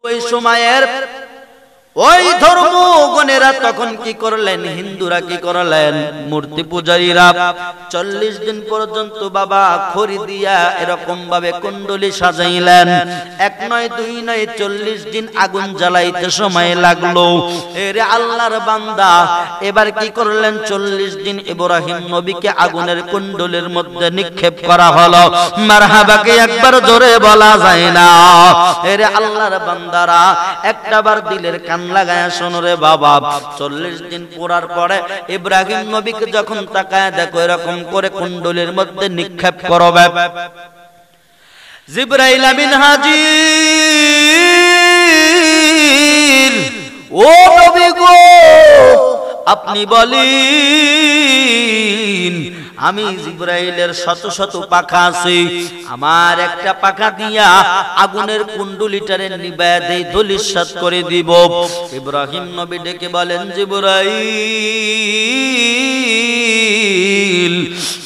ওই সময়ের ওই ধর্মগণেরা তখন কি করলেন, হিন্দুরা কি করলেন, মূর্তি পূজারীরা 40 দিন পর্যন্ত বাবা খড়ি দিয়া এরকম ভাবে কুণ্ডলী সাজাইলেন। এক নয় দুই নয় 40 দিন আগুন জ্বালাইতে সময় লাগলো। এরে আল্লাহর বান্দা এবার কি করলেন, 40 দিন ইব্রাহিম নবীকে আগুনের কুণ্ডলীর মধ্যে নিক্ষেপ করা হলো। মারহাবাকে একবার জোরে বলা যায় না। এরে আল্লাহর বান্দারা একটাবার দিলের কান লাগায়া শোনো রে বাবা। 40 দিন পড়ার পরে ইব্রাহিম নবীকে যখন তাকায় দেখো এরকম করে কুণ্ডলীর মধ্যে নিক্ষেপ করবে, জিবরাইল আমিন হাজির। ও নবী গো, আপনি বলেন আমি জিবরাইলের শত শত পাখা আছে, আমার একটা পাখা দিয়া আগুনের কুণ্ডলীটারে নিবায়া দেই, ধূলিসাৎ করে দিব। ইব্রাহিম নবী ডেকে বলেন, জিবরাইল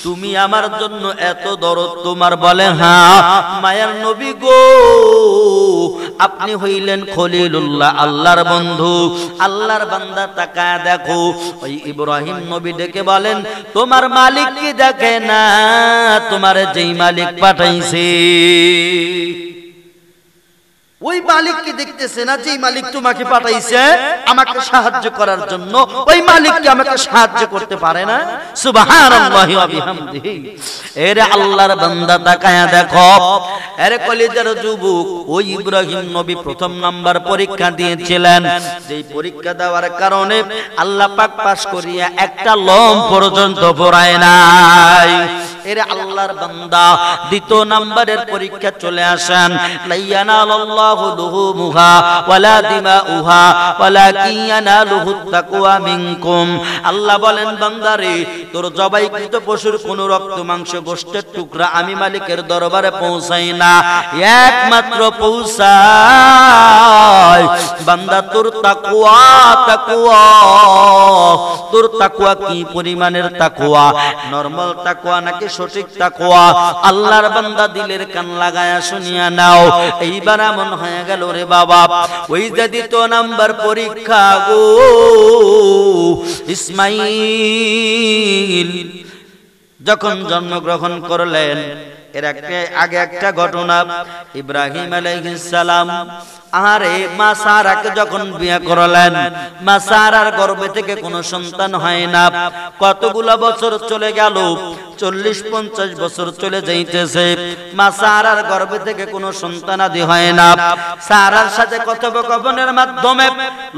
তুমি আমার জন্য এত দরদ তোমার? বলে হ্যাঁ। মায়ার নবী গো, আপনি হইলেন খলিলুল্লাহ, আল্লাহর বন্ধু, আল্লাহর বান্দা। তাকায় দেখো ওই ইব্রাহিম নবী ডেকে বলেন, তোমার মালিক কি দেখে না? তোমার যেই মালিক পাঠাইছে ওই মালিক কি দেখতেছে না? যেই মালিক তোমাকে পাঠাইছে আমাকে সাহায্য করার জন্য, ওই মালিক কি আমাকে সাহায্য করতে পারে না? সুবহানাল্লাহি ওয়া বিহামদিহি। এরে আল্লাহর বান্দা তাকায়া দেখো, এরে কলিজার যুবক, ওই ইব্রাহিম নবী প্রথম নাম্বার পরীক্ষা দিয়েছিলেন। যেই পরীক্ষা দেওয়ার কারণে আল্লাহ পাক পাশ করিয়া একটা লোম পর্যন্ত পড়ায় নাই। এরে আল্লাহর বান্দা দ্বিতীয় নাম্বারের পরীক্ষা চলে আসেন। লাইয়ানাল্লাহু লুহুমুহা ওয়ালা দিমাউহা ওয়ালাকিন ইয়ানালুহুত তাকওয়া মিনকুম। আল্লাহ বলেন, বান্দারে তোর জবাইকৃত পশুর কোন রক্ত মাংস গোশতের টুকরা আমি মালিকের দরবারে পৌঁছাই না, একমাত্র পৌঁছায় বান্দা তোর তাকওয়া। তাকওয়া, তোর তাকওয়া কি পরিমাণের তাকওয়া? নরমাল তাকওয়া নাকি সঠিক তাকওয়া? আল্লাহর বান্দা দিলের কান লাগায়া শুনিয়া নাও। এইবার এমন হয়ে গেল রে বাবা, ওই যে দ্বিতীয় নাম্বার পরীক্ষা গো, ইসমাইল যখন জন্মগ্রহণ করলেন, এর আগে একটা ঘটনা, ইব্রাহিম আলাইহিস সালাম আরে মা সারাকে যখন বিয়ে করলেন, মা সারার গর্ভে থেকে কোনো সন্তান হয় না। কতগুলো বছর চলে গেল, 40-50 বছর চলে যাইতেছে, মা সারার গর্ভে থেকে কোনো সন্তান আদি হয় না। সারার সাথে কথোপকথনের মাধ্যমে,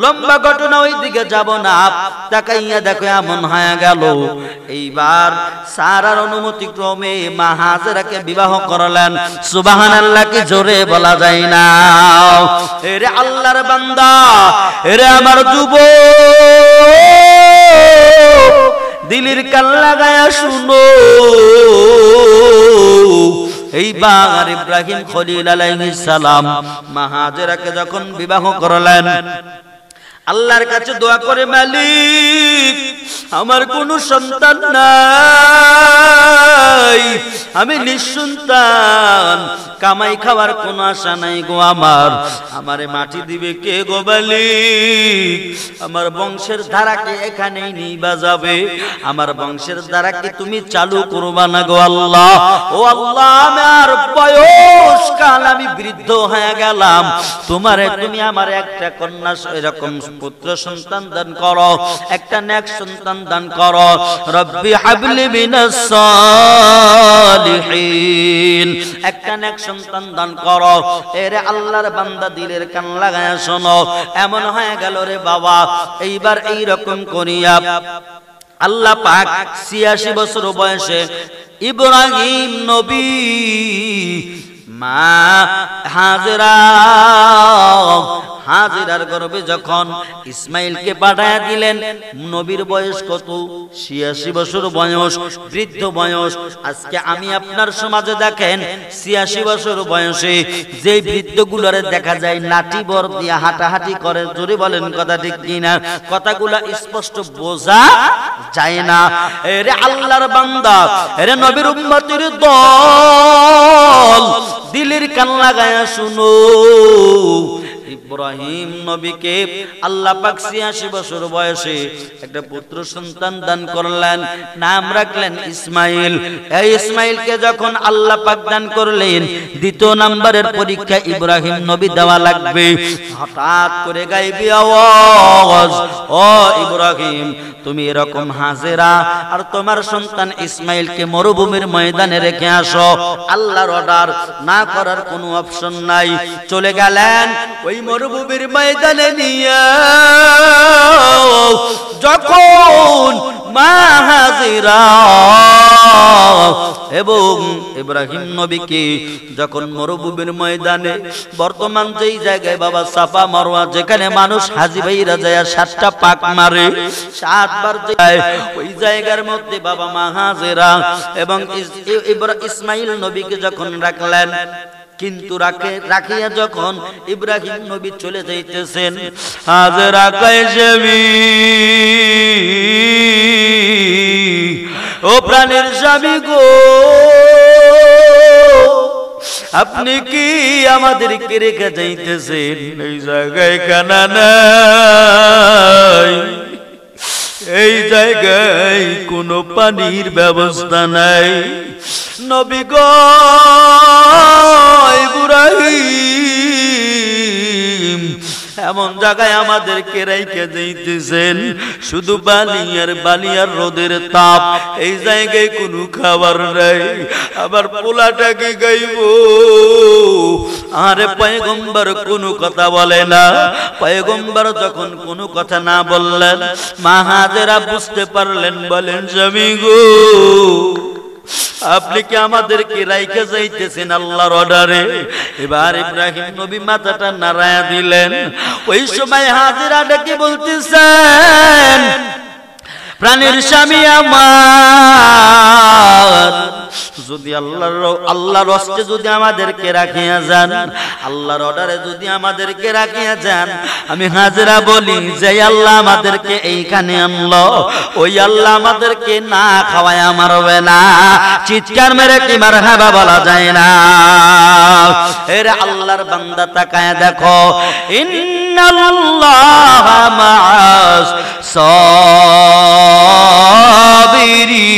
লম্বা ঘটনা ওই দিকে যাব না, তাকাইয়া দেখো এমন হয়ে গেল। এইবার সারার অনুমতি ক্রমে মা হাজেরাকে বিবাহ করলেন। সুবহানাল্লাহ কি জোরে বলা যায় না? এরে আল্লাহর বান্দা, এরে আমার যুবক, দিলের কান লাগায়া শুনো। এইবার ইব্রাহিম খলিল আলাইহিস সালাম মা হাজেরাকে যখন বিবাহ করলেন, আল্লাহর কাছে দোয়া করে, মালিক আমার কোনো সন্তান নাই, আমি নিঃসন্তান, কামাই খাওয়ার কোনো আশা নাই গো আমার, আমারে মাটি দিবে কে গো মালিক? আমার বংশের ধারাকে এখানেই নিবা যাবে, আমার বংশের ধারাকে তুমি চালু করবা না গো আল্লাহ। ও আল্লাহ, আমার বয়স কাল, আমি বৃদ্ধ হয়ে গেলাম, তুমি আমার একটা কন্যা এরকম পুত্র সন্তান দান করো, একটা নেক সন্তান দান করো। রব্বি হাবলি মিনাস সালিহিন, একটা নেক সন্তান দান করো। এরে আল্লাহর বান্দা দিলের কান লাগায়া শোনো, এমন হয়ে গেল রে বাবা। এইবার এই রকম করিয়া আল্লাহ পাক 86 বছর বয়সে ইব্রাহিম নবী মা হাজেরার গর্ভে যখন ইসমাইলকে পাঠায়া দিলেন, নবীর বয়স কত? 86 বছর বয়স, বৃদ্ধ বয়স। আজকে আমি আপনার সমাজে দেখেন 86 বছর বয়সে যে বৃদ্ধগুলোরে দেখা যায় নাটি বর দিয়া হাঁটাহাঁটি করে, জোরে বলেন কথা ঠিক কিনা? কথাগুলা স্পষ্ট বোঝা যায় না। এরে আল্লাহর বান্দা, এরে নবীর উম্মতের দল, দিলের কান লাগায়া শুনো। ইব্রাহিম নবীকে আল্লাহ পাক ৮৬ বছর বয়সে একটা পুত্র সন্তান দান করলেন, নাম রাখলেন ইসমাইল। এই ইসমাইলকে যখন আল্লাহ পাক দান করলেন, দ্বিতীয় নাম্বারের পরীক্ষা ইব্রাহিম নবী দেওয়া লাগবে। হঠাৎ করে গায়বী আওয়াজ, ও ইব্রাহিম, তুমি এরকম হাজেরা আর তোমার সন্তান ইসমাইলকে মরুভূমির ময়দানে রেখে আসো। আল্লাহর অর্ডার, না করার কোনো অপশন নাই। চলে গেলেন ওই মরুভূমির ময়দানে নিয়ে। যখন মা হাজেরা এবং ইব্রাহিম নবীকে যখন মরুভূমির ময়দানে, বর্তমান যেই জায়গায় বাবা সাফা মারওয়া, যেখানে মানুষ হাজী ভাইরা যায় ৭টা পাক মারে, ৭ বার যায়, ওই জায়গার মধ্যে বাবা মা হাজেরা এবং ইসমাইল নবীকে যখন রাখলেন, কিন্তু রাখিয়া যখন ইব্রাহিম নবী চলে যাইতেছেন, হাজেরা কয় যাবি ও প্রাণের স্বামী গো, আপনি কি আমাদেরকে রেখে যাইতেছেন? এই জায়গায় খানা নাই, এই জায়গায় কোনো পানির ব্যবস্থা নাই। নবী গো ইব্রাহিম, এমন জায়গায় আমাদেরকে রেখে যাইতেছেন, শুধু বালি আর রোদের তাপ, এই জায়গায় কোনো খাবার নাই। আবার পোলাটাকে গাইব, আরে পয়গম্বর কোনো কথা বলে না। পয়গম্বর যখন কোনো কথা না বললেন, মা হাজেরা বুঝতে পারলেন, বলেন স্বামী গো, আপনি কি আমাদেরকে রাইখে যাইতেছেন আল্লাহর অর্ডারে? এবার ইব্রাহিম নবী মাথাটা নাড়ায়া দিলেন। ওই সময় হাজেরা ডেকে বলতেছেন, প্রাণের স্বামী আমার, যদি আল্লাহর হস্তে যদি আমাদেরকে রাখিয়া যান, আল্লাহর অর্ডারে যদি আমাদেরকে রাখিয়া যান, আমি হাজেরা বলি যে আল্লাহ আমাদেরকে এইখানে আনলো, ওই আল্লাহ আমাদেরকে না খাওয়ায় মারবে না। চিৎকার মেরে কি মারহাবা বলা যায় না? এরে আল্লাহর বান্দা, তাকায় দেখো, ইন্নাল্লাহা মা'আস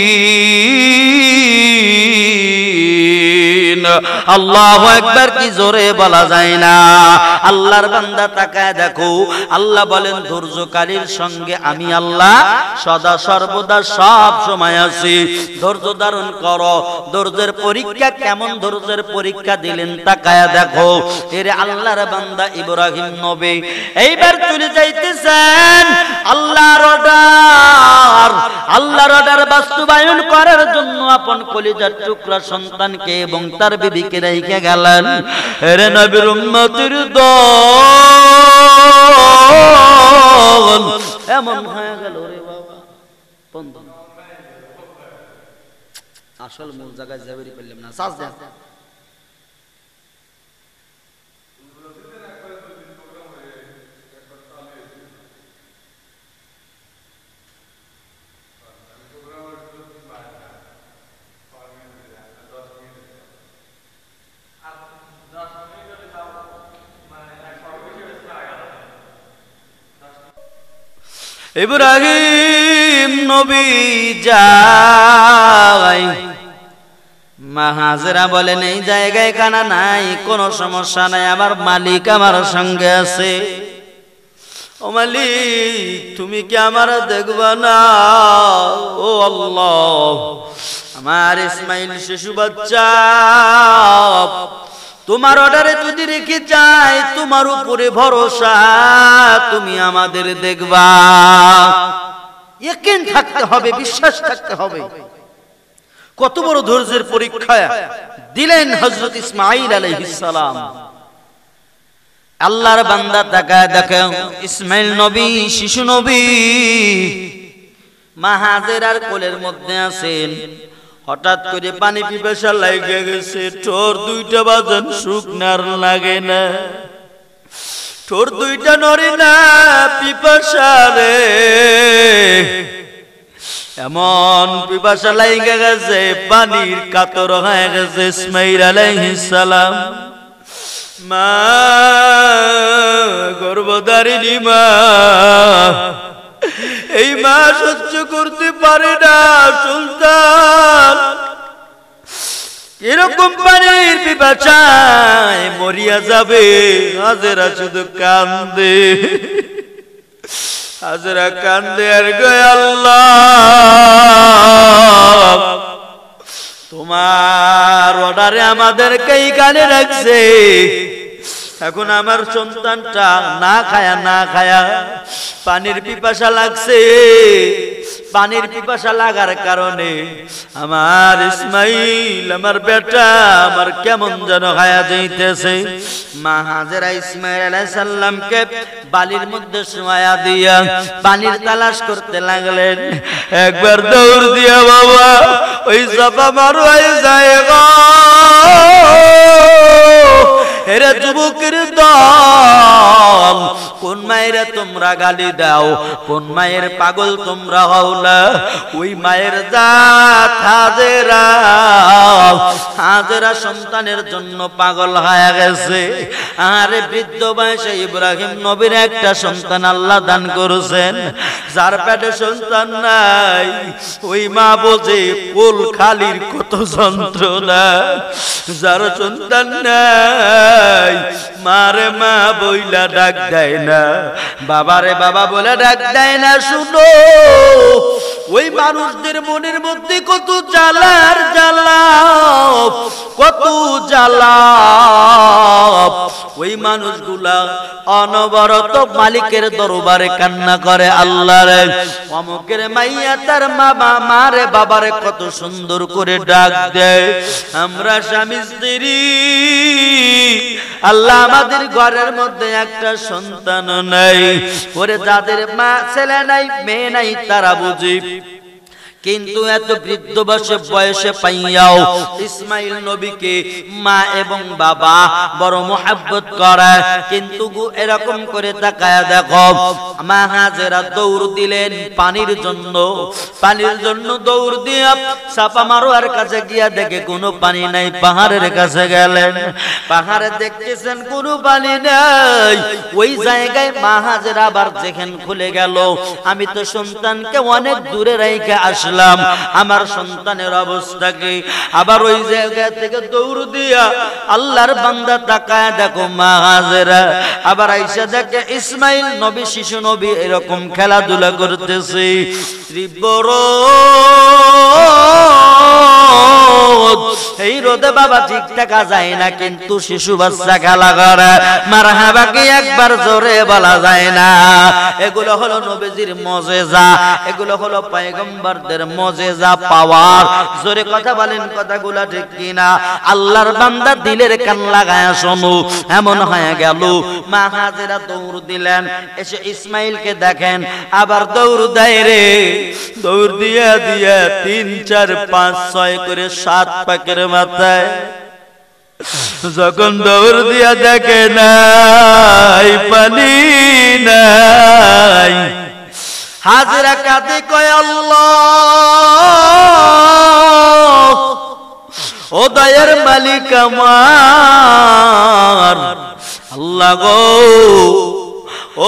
সাবিরিন। আল্লাহু আকবার, কি জোরে বলা যায় না? আল্লাহর বান্দা তাকায় দেখো, আল্লাহ বলেন ধৈর্যকারীর সঙ্গে আমি আল্লাহ সদা সর্বদা সব সময় আছি। ধৈর্য ধারণ করো। ধৈর্যের পরীক্ষা কেমন ধৈর্যের পরীক্ষা দিলেন তাকায় দেখো। এরে আল্লাহর বান্দা ইব্রাহিম নবী এইবার চলে যাইতেছেন আল্লাহর অর্ডার বাস্তবায়ন করার জন্য আপন কলিজার টুকরা সন্তানকে এবং তার বিবিকে রেখে গেলেন। এরে নবীর উম্মতের দল এমন হয়ে গেল, রে বাবা, আসল মূল জায়গায় যাবেরই পেলাম না। শ্বাস দেন। ইব্রাহিম নবী যায়, মা হাজেরা বলেন এই জায়গায় খানা নাই, কোনো সমস্যা নাই, আমার মালিক আমার সঙ্গে আছে। ও মালিক, তুমি কি আমার দেখবা না? ও আল্লাহ, আমার ইসমাইল শিশু বাচ্চা তোমার অর্ডারে যদি রেখে যাই, তোমার উপরে ভরসা, তুমি আমাদের দেখবা। ইয়াকিন থাকতে হবে, বিশ্বাস থাকতে হবে। কত বড় ধৈর্যের পরীক্ষা দিলেন হযরত ইসমাঈল আলাইহিস সালাম। আল্লাহর বান্দা তাকায় দেখে, ইসমাঈল নবী শিশু নবী মা হাজেরার কোলের মধ্যে আছেন। হঠাৎ করে পানি পিপাসা লাগে গেছে, ঠোর দুইটা বাজান শুকনার লাগে না, ঠোর দুইটা নড়ে না, পিপাসা রে এমন পিপাসা লাগে গেছে, পানির কাতর হয়ে গেছে ইসমাঈল আলাইহিস সালাম। মা গর্ভধারিণী মা, এই মা সহ্য করতে পারে না সুলতান, এরকম পানির পিপাসায় মরিয়া যাবে। হাজেরা শুধু কান্দে, হাজেরা কান্দে আর গয় আল্লাহ তোমার অর্ডারে আমাদেরকে এইখানে রাখছে, এখন আমার সন্তানটা না খায়া পানির পিপাসা লাগছে। পানির পিপাসা লাগার কারণে আমার ইসমাইল, আমার বেটা আমার কেমন যেন খায়া যাইতেছে। মা হাজেরা ইসমাইল আলাইহিস সালামকে বালির মধ্যে শোয়া দিয়া পানির তালাশ করতে লাগলেন। একবার দৌড় দিয়া বাবা ওই চাপা মারোয় যায় গো, এরা যুবকের দল, কোন মায়ের তোমরা গালি দাও, কোন মায়ের পাগল তোমরা হও না? ওই মায়ের জাত হাজেরা, হাজেরা সন্তানের জন্য পাগল হয়ে গেছে। আরে বৃদ্ধ বয়সে ইব্রাহিম নবীর একটা সন্তান আল্লাহ দান করেছেন, যার পেটে সন্তান নাই ওই মা বোঝে কোল খালির কত যন্ত্রণা। যার সন্তান নাই মারে মা বইলা ডাক দেয় না, বাবারে বাবা বলে ডাক দেয় না। শুনো, ওই মানুষদের মনের মধ্যে কত জ্বালার জ্বালা, কত জ্বালা। ওই মানুষগুলা অনবরত মালিকের দরবারে কান্না করে, আল্লাহ রে অমুকের মাইয়া তার মারে বাবারে কত সুন্দর করে ডাক দেয়। আমরা স্বামী স্ত্রী, আল্লাহ আমাদের ঘরের মধ্যে একটা সন্তানও নাই। ওরে যাদের মা ছেলে নাই মেয়ে নাই তারা বুঝি, কিন্তু এত বৃদ্ধ বয়সে পাইয়াও ইসমাইল নবীকে মা এবং বাবা বড় মোহাব্বত করে। কিন্তু এরকম করে তাকায়া দেখো, মা হাজেরা দৌড় দিলেন পানির জন্য, পানির জন্য দৌড় দিয়া চাপা মারোয়ার কাছে গিয়া দেখে কোনো পানি নাই। পাহাড়ের কাছে গেলেন, পাহাড়ে দেখতেছেন কোনো পানি নাই। ওই জায়গায় মা হাজেরা আবার যেখানে খুলে গেল, আমি তো সন্তানকে অনেক দূরে রেখে আসলাম, আমার সন্তানের অবস্থা কি? আবার ওই জায়গা থেকে দৌড় দিয়া আল্লাহর বান্দা তাকায় দেখো মা হাজেরা, আবার আইসা দেখে ইসমাইল নবী শিশু নবী এরকম খেলাধুলা করতেছে। বড় এই রোদে বাবা ঠিক থাকা যায় না, কিন্তু শিশু বাচ্চা খেলা করে মারহাবা কি একবার জোরে বলা যায় না। এগুলো হলো নবীজির মুজিজা, এগুলো হলো পয়গম্বরদের মুজিজা পাওয়ার। জোরে কথা বলেন, কথাগুলো ঠিক কিনা? আল্লাহর বান্দা দিলের কান লাগায়া শোনো। এমন হয়ে গেল মা হাজেরা দৌড় দিলেন, এসে ইসমাইলকে দেখেন আবার দৌড় দেয় রে। দৌড় দিয়া দিয়া 3 4 5 6 করে 7 পাকের মাথায় যখন দৌড় দিয়া দেখে নাই পানি নাই, হাজেরা কাঁদে কয় আল্লাহ ও দয়ার মালিক আমার, আল্লাহ গো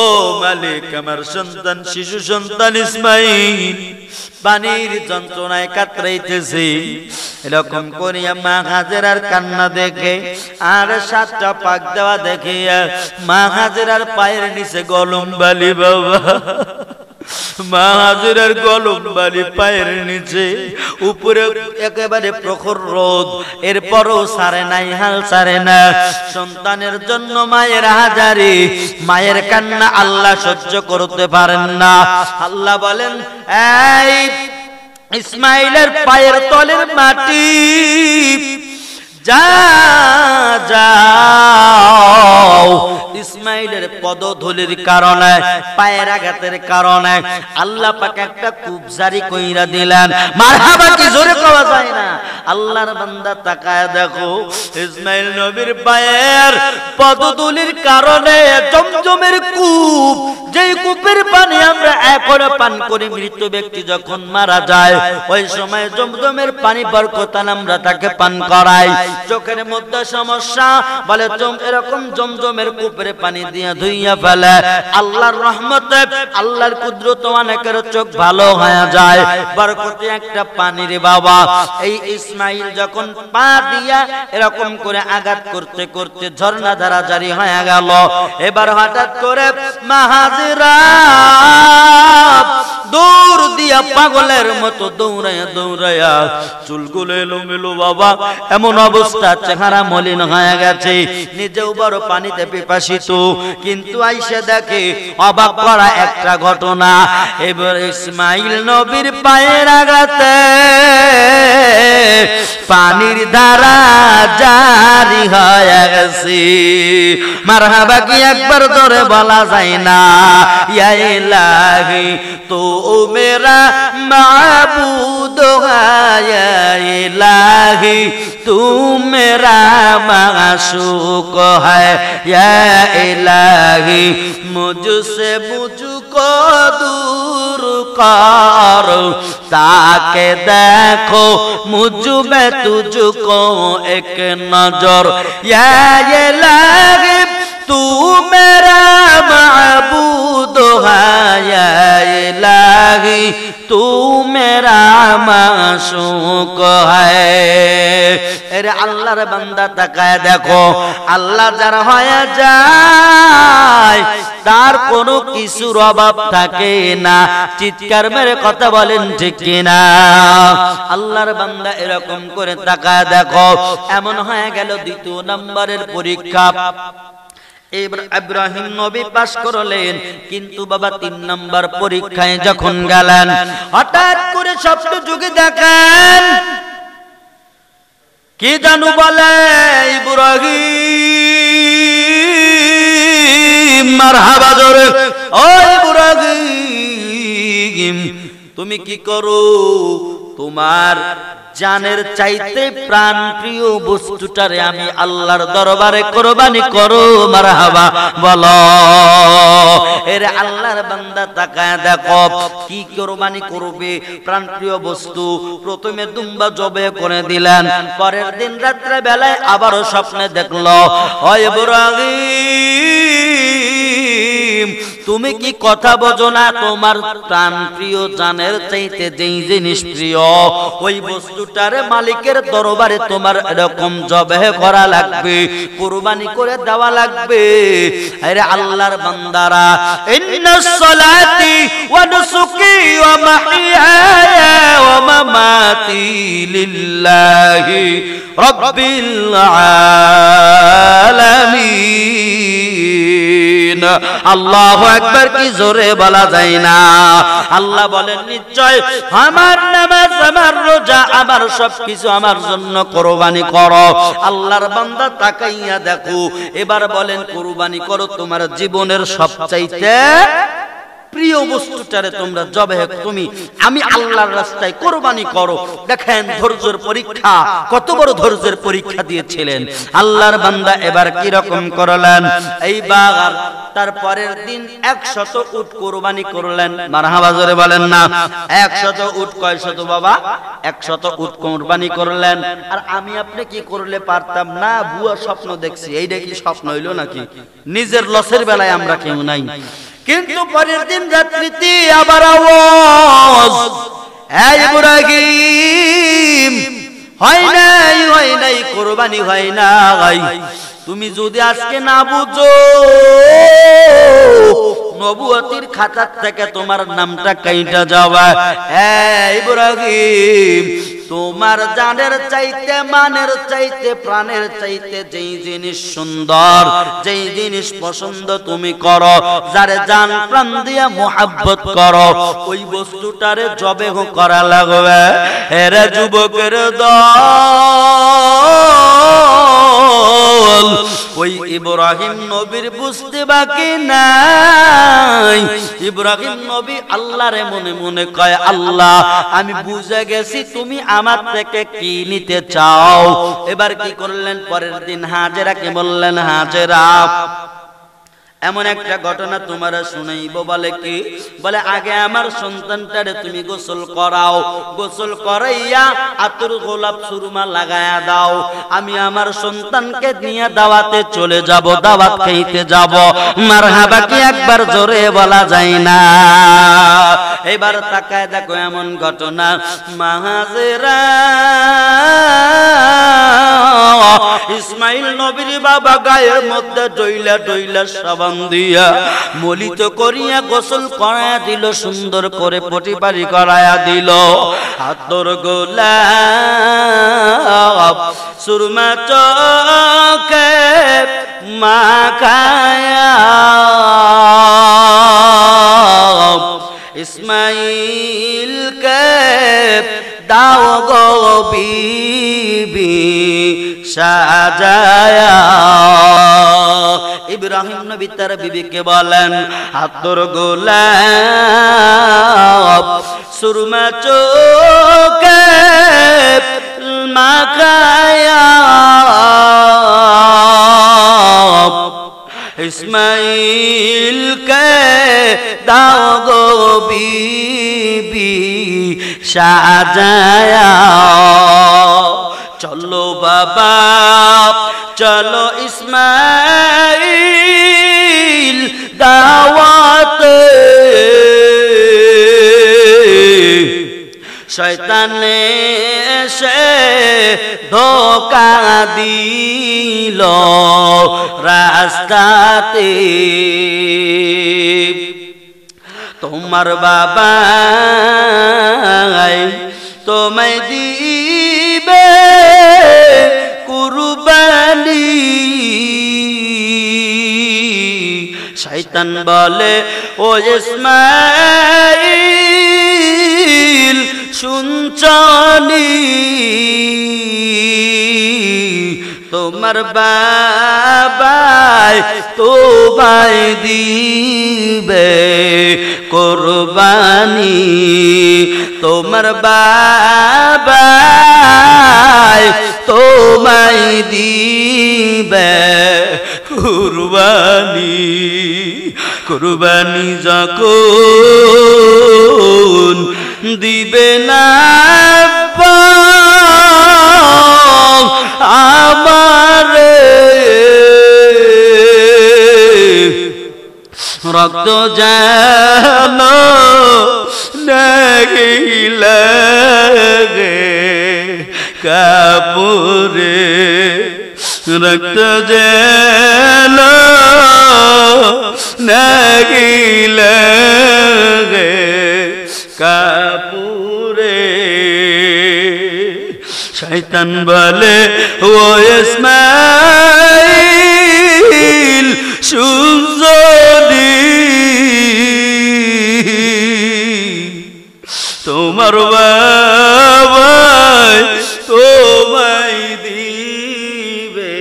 ও মালিক আমার সন্তান শিশু সন্তান ইসমাইল পানির যন্ত্রণায় কাতরাইতেছে। এরকম করিয়া মা হাজেরার কান্না দেখে আর 7টা পাক দেওয়া দেখে মা হাজেরার পায়ের নিচে গলম বালি বাবা, মা হাজেরার গলম বালি পায়ের নিচে, উপরে একেবারে প্রখর রোদ, এরপরও সারে নাই, হাল সারে না। সন্তানের জন্য মায়ের হাজারি, মায়ের কান্না আল্লাহ সহ্য করতে পারেন না। আল্লাহ বলেন এই ইসমাইলের পায়ের তলের মাটি যা যাও। ইসমাইলের পদধূলির কারণে, পায়ের আঘাতের কারণে আল্লাহ পাক একটা কূপ জারি কইরা দিলেন। মারহাবা কি জোরে কওয়া যায় না? আল্লাহর বান্দা তাকায় দেখো, ইসমাইল নবীর পায়ের পদধূলির কারণে জমজমের কূপ, যেই কূপের পানি আমরা এখনো পান করি, মৃত ব্যক্তি যখন মারা যায় ওই সময় জমজমের পানি বরকতান আমরা তাকে পান করাই। চোখের মধ্যে সমস্যা, বলে এরকম জমজমের কূপের পানি দিয়ে ধুইয়া ফেলে। আল্লাহর রহমতে, আল্লাহর কুদরতে অনেকের চোখ ভালো হয়ে যায় বরকতে একটা পানি রে বাবা। এই ইসমাইল যখন পা দিয়া এরকম করে আঘাত করতে করতে ঝর্ণা ধারা জারি হয়ে গেল। এবার হঠাৎ করে মা হাজেরা দৌড় দিয়া পাগলের মতো দৌড়াইয়া দৌড়াইয়া চুলগুলো এলোমেলো বাবা, এমন অবস্থা চেহারা মলিন হয়ে গেছে, নিজেও বড় পানিতে পিপাসিত। কিন্তু আইসা দেখে অবাক করা একটা ঘটনা, এবার ইসমাইল নবীর পায়ের আঘাতে পানির ধারা জারি হয়ে গেছে। মারহাবা কি একবার ধরে বলা যায় না? ইয়া ইলাহি তো মেরা মাবুদ ইয়া ইলাহি তু মেরা মাশুক হ্যায়, ইয়া ইলাহি মুঝসে মুঝকো दूर कर, ताके देखो मुझ में तुझको एक नजर, या इलाही तू मेरा माबूद है, या इलाही तू मेरा माशूक है। अरे अल्लाह रे बंदा ताकाय देखो, अल्लाह যারা হয়ে যায় তার কোনো কিছুর অভাব থাকে না। চিৎকার মেরে কথা বলেন ঠিক কিনা? আল্লাহর বান্দা এরকম করে তাকায় দেখো, এমন হয়ে গেল দ্বিতীয় নম্বরের পরীক্ষা ইব্রাহিম নবী পাস করলেন, কিন্তু বাবা 3 নম্বর পরীক্ষায় যখন গেলেন হঠাৎ করে স্বপ্ন যুগে দেখেন কি জানু বলে ইব্রাহিম, মারহাবা জোরে, ও ইব্রাহিম তুমি কি করো? তোমার জানের চাইতে প্রাণ প্রিয় বস্তুটারে আমি আল্লাহর দরবারে কুরবানি করো। মারহাবা বলো। এর আল্লাহর বান্দা তাকায় দেখো কি কুরবানি করবে, প্রাণ প্রিয় বস্তু। প্রথমে দুম্বা জবে করে দিলেন, পরের দিন রাত্রে বেলায় আবারও স্বপ্নে দেখলো, ও ইব্রাহিম তুমি কি কথা বোঝো না? তোমার প্রাণ প্রিয় জানের চাইতে যেই জিনিস প্রিয় ওই বস্তুটারে মালিকের দরবারে তোমার এরকম জবেহ করা লাগবে, কুরবানি করে দেওয়া লাগবে। আরে আল্লাহর বান্দারা, ইন্নাস সালাতি ওয়া নুসুকি ওয়া মাহইয়ায়া ওয়া মামাতি লিল্লাহি রাব্বিল আলামিন। আল্লাহু আকবার কি জোরে বলা যায় না? আল্লাহ বলেন নিশ্চয় আমার নামাজ, আমার রোজা, আমার সবকিছু আমার জন্য কুরবানি করো। আল্লাহর বান্দা তাকাইয়া দেখো, এবার বলেন কুরবানি করো তোমার জীবনের সবচাইতে প্রিয় বস্তুটারে তোমরা জবে তুমি আমি আল্লাহর রাস্তায় কুরবানি করো। দেখেন ধৈর্যের পরীক্ষা, কত বড় ধৈর্যের পরীক্ষা দিয়েছিলেন আল্লাহর বান্দা। এবার কি রকম করলেন? এইবার তারপরের দিন 100 উট কুরবানি করলেন। মারহাবা জোরে বলেন না। 100 উট, কয় শত বাবা? 100 উট কুরবানি করলেন। আর আমি আপনি কি করলে পারতাম না? বুয়া স্বপ্ন দেখছি, এইটা কি স্বপ্ন হইল নাকি? নিজের লসের বেলায় আমরা কেউ নাই। কিন্তু পরের দিন রাত্রিতে আবার আওয়াজ, এই ইব্রাহিম হয় নাই কুরবানি হয় নাই। তুমি যদি আজকে না বুঝো নবুয়তির খাতা থেকে তোমার নামটা কাইটা যাবে। এই ইব্রাহিম তোমার জানের চাইতে, মানের চাইতে, প্রাণের চাইতে যেই জিনিস সুন্দর, যেই জিনিস পছন্দ তুমি করো, যারে জান প্রাণ দিয়ে মোহাব্বত করো, ওই বস্তুটারে জবেহ করা লাগবে। এরে যুবকের দল, ওই ইব্রাহিম নবীর বুঝতে বাকি নাই। ইব্রাহিম নবী আল্লাহরে মনে মনে কয়, আল্লাহ আমি বুঝে গেছি তুমি আমার থেকে কি নিতে চাও। এবার কি করলেন? পরের দিন হাজেরাকে বললেন, হাজেরা এমন একটা ঘটনা তোমারা শুনাইব। বলে কি? বলে আগে আমার সন্তানটারে তুমি গোসল করাও, গোসল করাইয়া আতর গোলাপ সুরমা লাগায়া দাও, আমি আমার সন্তানকে নিয়ে দাওয়াতে চলে যাব, দাওয়াত খাইতে যাব। মারহাবা কি একবার জোরে বলা যায় না? এবার তাকায় দেখো এমন ঘটনা, মাহাজেরা ইসমাইল নবীর বাবা গায়ের মধ্যে ডইলা ডইলা সাবান দিয়া মলিত করিয়া গোসল করায়া দিল, সুন্দর করে পটিপারি করায়া দিল। আতর গোলাপ সুরমা চোখে মাখায়া ইসমাইলকে দাও গো বিবি সাজায়া। ইব্রাহিম নবী তার বিবিকে বলেন, আতর গোলাপ সুরমা চোখে মাখায়া ইসমাইলকে দাও গো বিবি সাজায়া। চলো বাবা চলো ইসমাইল দাওয়াতে, শয়তানে এসে ধোঁকা দিল রাস্তাতে। তোমার বাবা তোমায় দিবে কুরবানি। শয়তান বলে, ও ইসমাইল শুনছনি, তোমার বাবাই তোমায় দিবে কুরবানি, তোমার বাবাই তোমায় দিবে কুরবানি। কুরবানি যখন দিবে না আমারে, রক্ত যেন লাগে কাপুরে, রক্ত যেন লাগে কাপুরে। শয়তান বলে, ও ইসমাইল শুনছনি, তোমার বাবাই তোমায় দিবে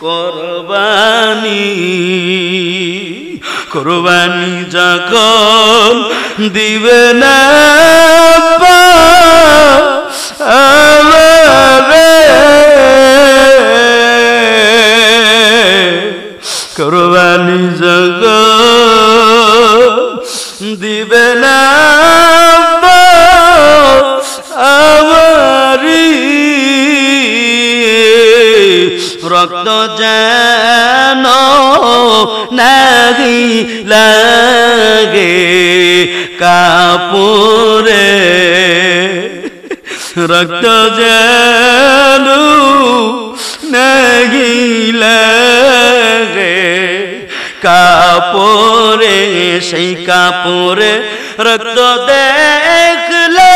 কুরবানি। কুরবানি যখন দিবে না কুরবানি যখন দিবে না আমারি, রক্ত যেন নাহি লাগে কাপুরে, রক্ত যেন নাহি লাগে কাপুরে। সেই কাপুরে রক্ত দেখলে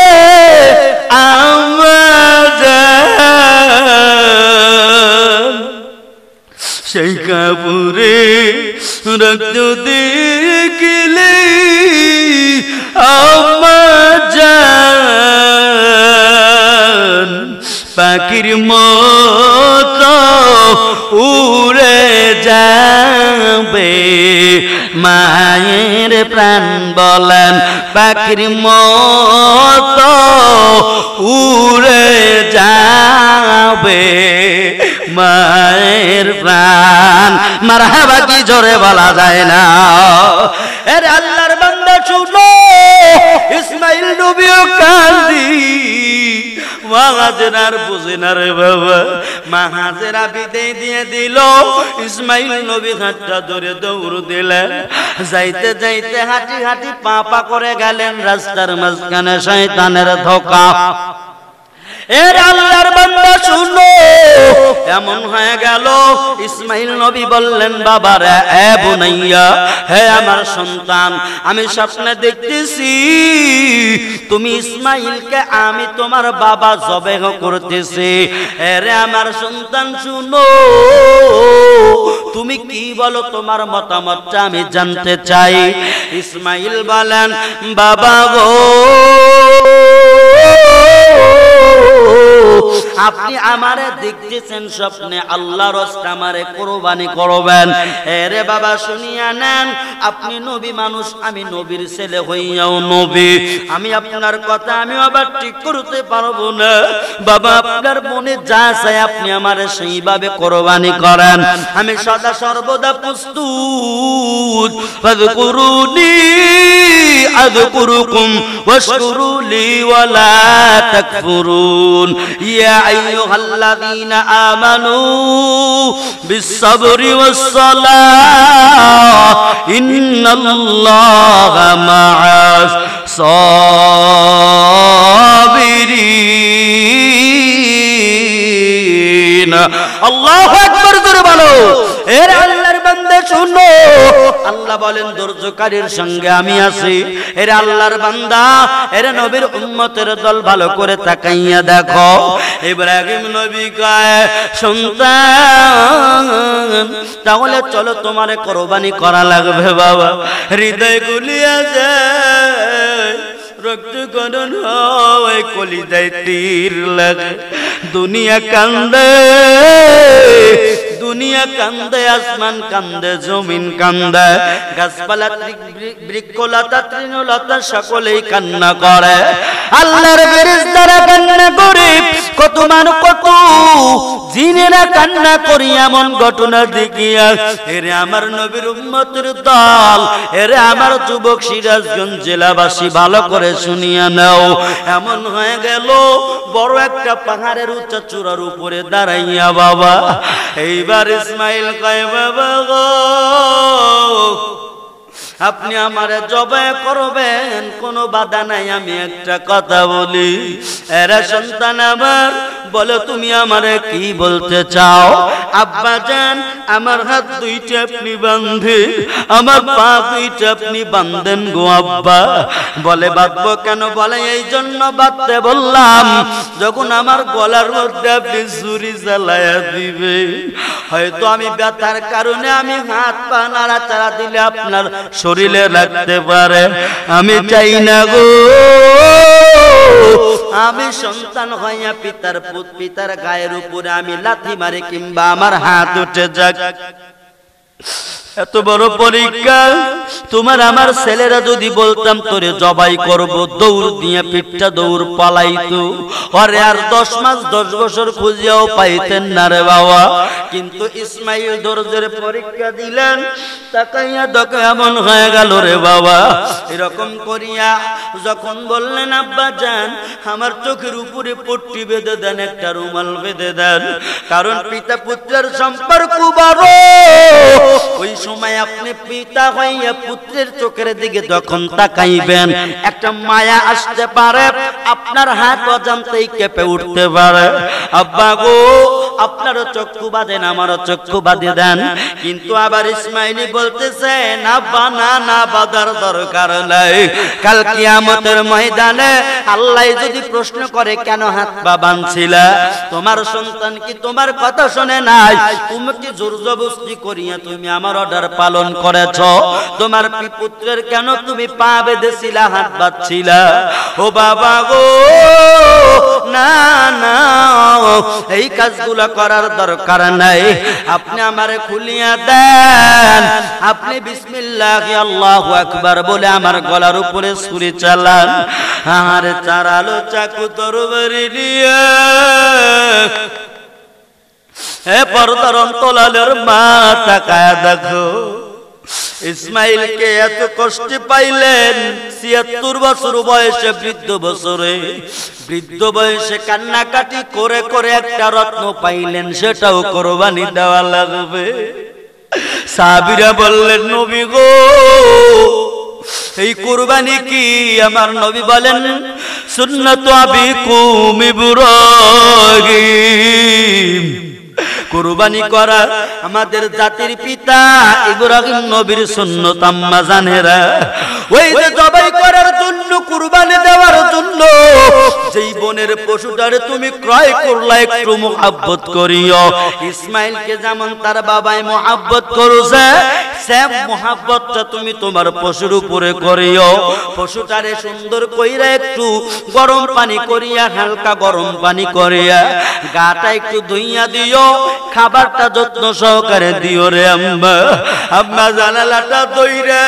আমার, সেই কাপুরে রক্ত দেখলে আমার জান পাখির মতো উড়ে যাবে মায়ের প্রাণ। বলেন পাখির মতো উড়ে যাবে মায়ের প্রাণ। মারহাবা কি জোরে বলা যায় না? আরে আল্লাহর বান্দা শুনো, ইসমাইল নবীও কাঁদি, মা হাজেরার বুঝে না রে বাবা। মা হাজেরা বিদায় দিয়ে দিল, ইসমাইল নবী হাতটা ধরে দৌড় দিলেন। যাইতে যাইতে হাঁটি হাঁটি পা পা করে গেলেন রাস্তার মাঝখানে, শয়তানের ধোঁকা। এর আল্লাহর বান্দা শুনো, এমন হয়ে গেল ইসমাইল নবী বললেন, বাবা রে, এ বুনাইয়া, হে আমার সন্তান, আমি স্বপ্নে দেখতেছি তুমি ইসমাইলকে আমি তোমার বাবা জবেহ করতেছি। এরে আমার সন্তান শুনো, তুমি কি বলো, তোমার মতামতটা আমি জানতে চাই। ইসমাইল বলেন, বাবা গো, আপনি আমারে দেখতেছেন স্বপ্নে, আল্লাহর রাস্তায় আমারে কুরবানি করবেন। এরে বাবা শুনিয়া নেন, আপনি নবী মানুষ, আমি নবীর ছেলে হইয়াও নবী, আমি আপনার কথা আমি আবার ঠিক করতে পারবো না। বাবা আপনার মনে যা চায় আপনি আমারে সেইভাবে কুরবানি করেন, আমি সদা সর্বদা প্রস্তুত। ফাযকুরুনি আযকুরুকুম ওয়াশকুরুলি ওয়ালা তাকফুরুন। ইয়া আইয়ুহাল্লাযীনা আমানু বিস-সাবরি ওয়াস-সালাহ ইন্নাল্লাহা মা'আস সাবিরিন। আল্লাহু আকবার করে বলো। এর আল্লাহর বান্দা শুনো, আল্লাহ বলেন ধৈর্যকারীর সঙ্গে আমি আছি। এর আল্লাহর বান্দা, এর নবীর উম্মতের দল, ভালো করে তাকাইয়া দেখো। ইব্রাহিম নবী কয়, সন্তান তাহলে চলো তোমারে কুরবানি করা লাগবে বাবা। হৃদয় গুলিয়া যায়, রক্ত গণন হয়, কলিজায় তীর লাগে, দুনিয়া কান্দে, দুনিয়া কান্দে, আসমান কান্দে, জমিন কান্দে, গাছপালা বৃক্ষলতা তৃণলতা সকলেই কান্না করে। আল্লাহর ফেরেশতারা কান্না করে, কত মানুষ, কত জিনেরা কান্না করি এমন ঘটনা দেখিয়া। এরে আমার নবীর উম্মতের দল, এরে আমার যুবক সিরাজগঞ্জ জেলাবাসী, ভালো করে শুনিয়া নাও। এমন হয়ে গেল, বড় একটা পাহাড়ের উচ্চ চূড়ার উপরে দাঁড়াইয়া বাবা, এইবার ইসমাইল কয়, বাবা গো, আপনি আমারে জবাই করবেন, কোনো বাধা নাই, আমি একটা কথা বলি। এরা সন্তান আমার, বলো তুমি আমারে কি বলতে চাও? আব্বা জান, আমার হাত দুইটা আপনি বাঁধেন, আমার পা দুইটা আপনি বাঁধেন গো আব্বা। বলে বাঁধবো কেন? বলে এই জন্য বাঁধতে বললাম, যখন আমার গলার মধ্যে আপনি ছুরি জ্বালায়া দিবে, হয়তো আমি ব্যথার কারণে আমি হাত পা নাড়াচাড়া দিলে আপনার শরীরে লাগতে পারে, আমি চাই না গো। আমি সন্তান হইয়া পিতার গায়ের উপরে আমি লাথি মারি কিংবা আমার হাত উঠে যাক। এত বড় পরীক্ষা, তোমার আমার ছেলেরা যদি বলতাম তোরে জবাই করব, দৌড় দিয়ে পিঠটা দৌড় পালাইতো, আরে আর 10 মাস 10 বছর খুঁজিয়াও পাইতেন না রে বাবা। কিন্তু ইসমাইল ধৈর্যের পরীক্ষা দিলেন, তাকাইয়া দেখো এমন হয়ে গেল রে বাবা। এরকম করিয়া যখন বললেন, আব্বা জান আমার চোখের উপরে পট্টি বেঁধে দেন, একটা রুমাল বেঁধে দেন, কারণ পিতা পুত্রের সম্পর্ক বড়। ওই সময় আপনি পিতা হইয়া পুত্রের চোখের দিকে যখন তাকাইবেন, একটা মায়া আসতে পারে, আপনার হাত অজান্তেই কেঁপে উঠতে পারে। আব্বা গো, আপনারও চক্ষু বাঁধেন, আমারও চক্ষু বাঁধে দেন। কিন্তু আবার ইসমাইলি বলতেছে, না বানা, না বাঁধার দরকার নাই। কাল কিয়ামতের ময়দানে আল্লাহ যদি প্রশ্ন করে, কেন হাত পা বাঁধছিলা? তোমার সন্তান কি তোমার কথা শুনে নাই? তুমি কি জোর জবরদস্তি করিয়া তুমি আমার অর্ডার পালন করেছ? তোমার পুত্রের কেন তুমি পা বেঁধেছিলা, হাত বাঁধছিলা? ও বাবা গো, না না, এই কাজগুলো করার দরকার নাই। আপনি আমারে খুলিয়া দেন, আপনি বিসমিল্লাহ আল্লাহু আকবার বলে আমার গলার উপরে ছুরি চালান। আর চারালো চাকু তরবারি নিয়ে হে পর্দার অন্তরালের মা তাকায়া দেখো ইসমাইলকে এত কষ্ট পাইলেন ৭৬ বছর বয়সে, বৃদ্ধ বয়সে কান্নাকাটি করে করে একটা রত্ন পাইলেন, সেটাও কোরবানি দেওয়া লাগবে। সাহাবীরা বললেন নবী গো এই কুরবানি কি? আমার নবী বলেন সুন্নাতু আবিকুম ইব্রাহিম, কুরবানি করা আমাদের জাতির পিতা ইব্রাহিম নবীর সুন্নাত। আম্মা জানেরা ওই যে জবাই করার জন্য, কুরবানি দেওয়ার জন্য যেই বনের পশুটারে তুমি ক্রয় করলা, একটু মুহাব্বত করিও। ইসমাইলকে যেমন তার বাবাই মুহাব্বত করছে, সেম মুহাব্বতটা তুমি তোমার পশুর উপরে করিও। পশুটারে সুন্দর কইরা একটু গরম পানি করিয়া, হালকা গরম পানি করিয়া গাটা একটু ধুইয়া দিও, খাবারটা যত্ন সহকারে দিও রে আম্মা। আম্মা জানালাটা দইরে,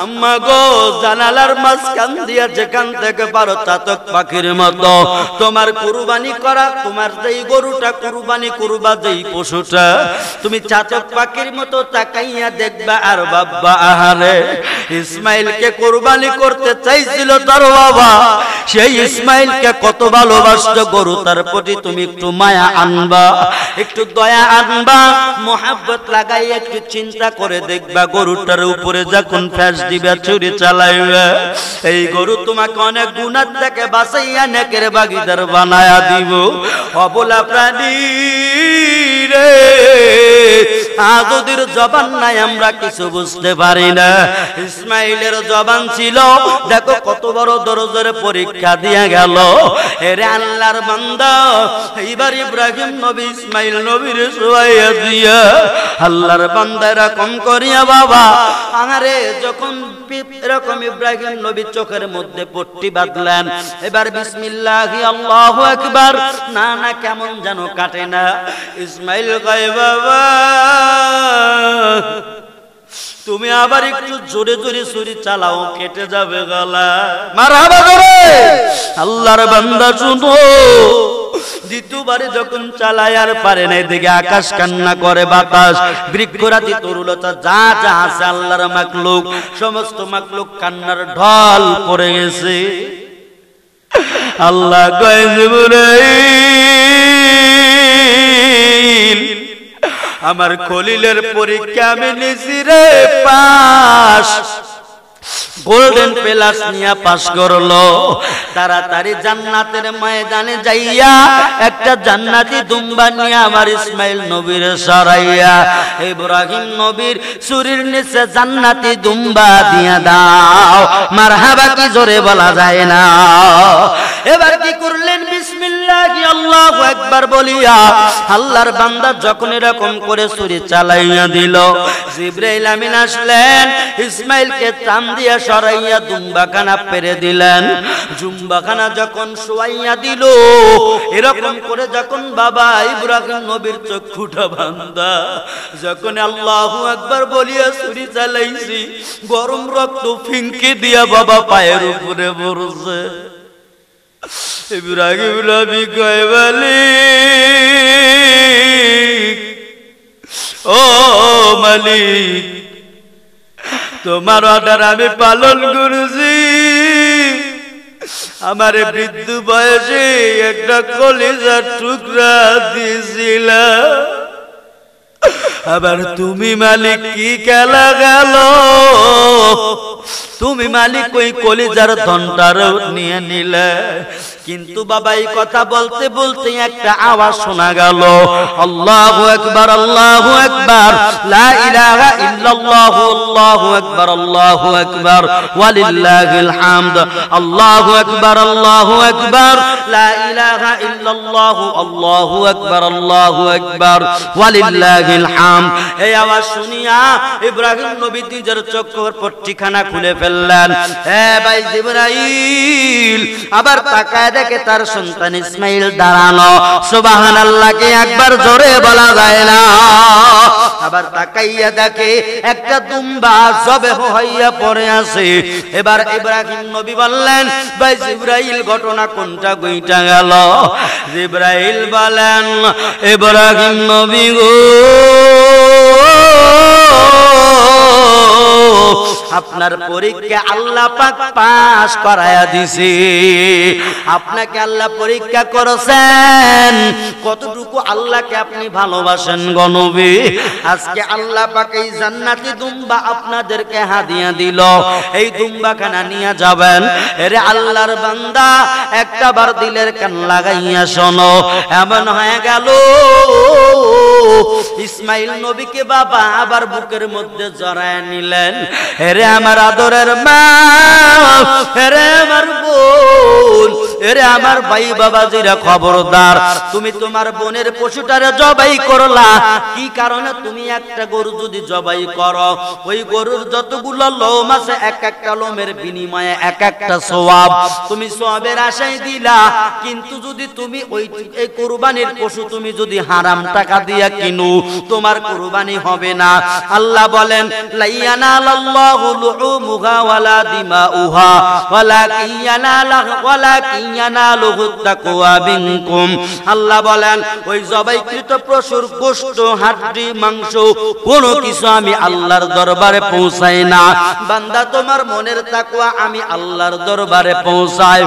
আম্মা গো জানালার মাঝখান দিয়া যেখান থেকে পারো চাতক পাখির মতো তোমার কুরবানি করা, তোমার যেই গরুটা কুরবানি করবা, যেই পশুটা তুমি চাতক পাখির মতো তাকাইয়া দেখবা। আর বাবা আহারে ইসমাইলকে কুরবানি করতে চাইছিল তার বাবা, সেই ইসমাইলকে কত ভালোবাসতো, গরু তার প্রতি তুমি একটু মায়া আনবা, একটু দয়া আনবা, মোহাব্বত লাগাই একটু চিন্তা করে দেখবা, গরুটার উপরে যখন ফ্যাস দিবা, ছুরি চালাইবা, এই গরু তোমাকে অনেক গুনাহ থেকে বাঁচাইয়া নেকের ভাগীদার বানায়া দিব। অবলা প্রাণী রে, আদুদের জবান নাই, আমরা কিছু বুঝতে পারি না। ইসমাইলের জবান ছিল, দেখো কত বড় দরজের পরীক্ষা দিয়া গেল। এরে আল্লাহর বান্দা, এইবার ইব্রাহিম নবী ইসমাইল নবীর শুয়াইয়া দিয়া আল্লাহর বান্দা এরকম করিয়া বাবা আরে যখন এরকম ইব্রাহিম নবী চোখের মধ্যে পট্টি বাঁধলেন, এবার বিসমিল্লাহি আল্লাহু আকবার, না না কেমন যেন কাটে না। ইসমাইল কয় বাবা তুমি আবার একটু জোরে জোরে ছুরি চালাও, কেটে যাবে গলা। মারহাবা করে আল্লাহর বান্দা শুনো। দ্বিতীয়বারে যখন চালায় আর পারে না, এদিকে আকাশ কান্না করে, বাতাস, বৃক্ষরাজি, তরুলতা, যা যা আছে আল্লাহর মাখলুক, সমস্ত মাখলুক কান্নার ঢল পড়ে গেছে। আল্লাহ কয় জিবরাইল আমার খলিলের পরীক্ষা আমি নিছি রে, পাস, গোল্ডেন প্লাস নিয়ে পাস করলো। তাড়াতাড়ি জান্নাতের ময়দানে যাইয়া একটা জান্নাতি দুম্বা নিয়ে আমার ইসমাইল নবীর সরাইয়া ইব্রাহিম নবীর চুরির নিচে জান্নাতি দুম্বা দিয়া দাও। মারহাবা কি জোরে বলা যায় না। এবার কি করলেন? বিসমিল্লাহি আল্লাহু আকবার বলিয়া আল্লাহর বান্দা যখন এরকম করে ছুরি চালাইয়া দিল, জিবরাইল আমিন আসলেন, ইসমাইলকে টান দিয়া সরাইয়া দুম্বাখানা পেরে দিলেন। জুম্বাখানা যখন শোয়াইয়া দিল, এরকম করে যখন বাবা ইব্রাহিম নবীর চক্ষুটা বান্দা যখন আল্লাহু আকবার বলিয়া ছুরি চালাইছি, গরম রক্ত ফিঙ্কি দিয়া বাবা পায়ের উপরে পড়ছে। ইব্রাহিম নবী কয় মালিক, ও মালিক তোমার অর্ডার আমি পালন করেছি। আমার বৃদ্ধ বয়সে একটা কলিজার টুকরা দিয়েছিল, আবার তুমি মালিক কি খেলা গেল? তুমি মালিক ওই কলিজার ধনটারও নিয়ে নিলে। কিন্তু বাবা এই কথা বলতে বলতে একটা আওয়াজ শোনা গেল, আল্লাহু আকবার, আল্লাহু আকবার, লা ইলাহা ইল্লাল্লাহ, আল্লাহু আকবার, আল্লাহু আকবার, ওয়ালিল্লাহিল হামদ, আল্লাহু আকবার, আল্লাহু আকবার, লা ইলাহা ইল্লাল্লাহ, আল্লাহু আকবার, আল্লাহু আকবার, ওয়ালিল্লাহিল হামদ। এই আওয়াজ শুনিয়া ইব্রাহিম নবী নিজের চোখের পট্টিখানা খুলে ফেললেন। ফেললেন। ভাই জিবরাইল আবার তাকায় দেখে তার সন্তান ইসমাইল দাঁড়ানো। সুবহানাল্লাহ কি একবার জোরে বলা যায় না? আবার তাকাইয়া দেখে একটা দুম্বা জবেহ হইয়া পড়ে আছে। এবার ইব্রাহিম নবী বললেন, ভাই জিবরাইল ঘটনা কোনটা গইটা গেল? জিবরাইল বলেন, ইব্রাহিম নবী গো, আপনার পরীক্ষা আল্লাহ পাক পাস করায়া দিছে। আপনাকে আল্লাহ পরীক্ষা করেছেন কতটুকু আল্লাহকে আপনি ভালোবাসেন গো নবী। আজকে আল্লাহ পাক এই জান্নাতি দুম্বা আপনাদেরকে হাদিয়া দিল। এই দুম্বাখানা নিয়ে যাবেন। এরে আল্লাহর বান্দা, একটা বার দিলের কান লাগাইয়া শোনো। এমন হয়ে গেল ইসমাইল নবীকে বাবা আবার বুকের মধ্যে জড়ায় নিলেন। এরে আমার আদরের মা, এরে আমার বোন, এরে আমার ভাই বাবাজিরা, খবরদার, তুমি তোমার বোনের পশুটারে জবাই করলা। কি কারণে? তুমি একটা গরু যদি জবাই করো, ওই গরুর যতগুলো লোম আছে এক একটা লোমের বিনিময়ে এক একটা সওয়াব, তুমি সওয়াবের আশায় দিলা। কিন্তু যদি তুমি ওই এই কুরবানির পশু তুমি যদি হারাম টাকা দিয়া কিনো, তোমার কুরবানি হবে না। আল্লাহ বলেন, লাইয়ানালাল্লাহু লুহুমুহা ওয়ালা দিমাউহা ওয়ালাকিন ইয়ানালুহু তাকওয়া মিনকুম। আল্লাহ বলেন, ওই জবাইকৃত পশুর গোশত, হাড্ডি, মাংস কোনো কিছু আমি আল্লাহর দরবারে পৌঁছাই না। বান্দা, তোমার মনের তাকওয়া আমি আল্লাহর দরবারে পৌঁছাই।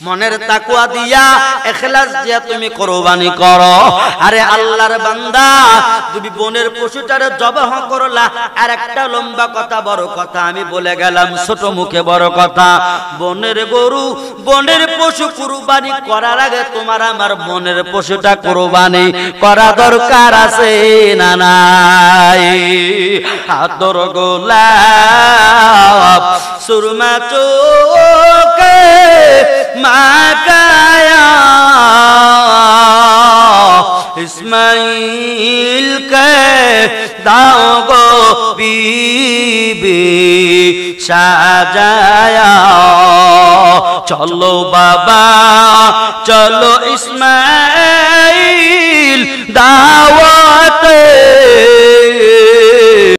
মনের তাকওয়া দিয়া, ইখলাস দিয়া তুমি কুরবানি করো। আরে আল্লাহর বান্দা, তুমি বোনের পশুটারে জবাহ করলা। আর একটা লম্বা কথা, বড় কথা আমি বলে গেলাম, ছোট মুখে বড় কথা। বোনের গরু, বোনের পশু কুরবানি করার আগে তোমার আমার বোনের পশুটা কুরবানি করা দরকার আছে না নাই? আদর গোলাপ সুরমা চোখে মাকায়া ইসমাইল কে দাও গো বিবি সাজায়া। চলো বাবা চলো ইসমাইল দাও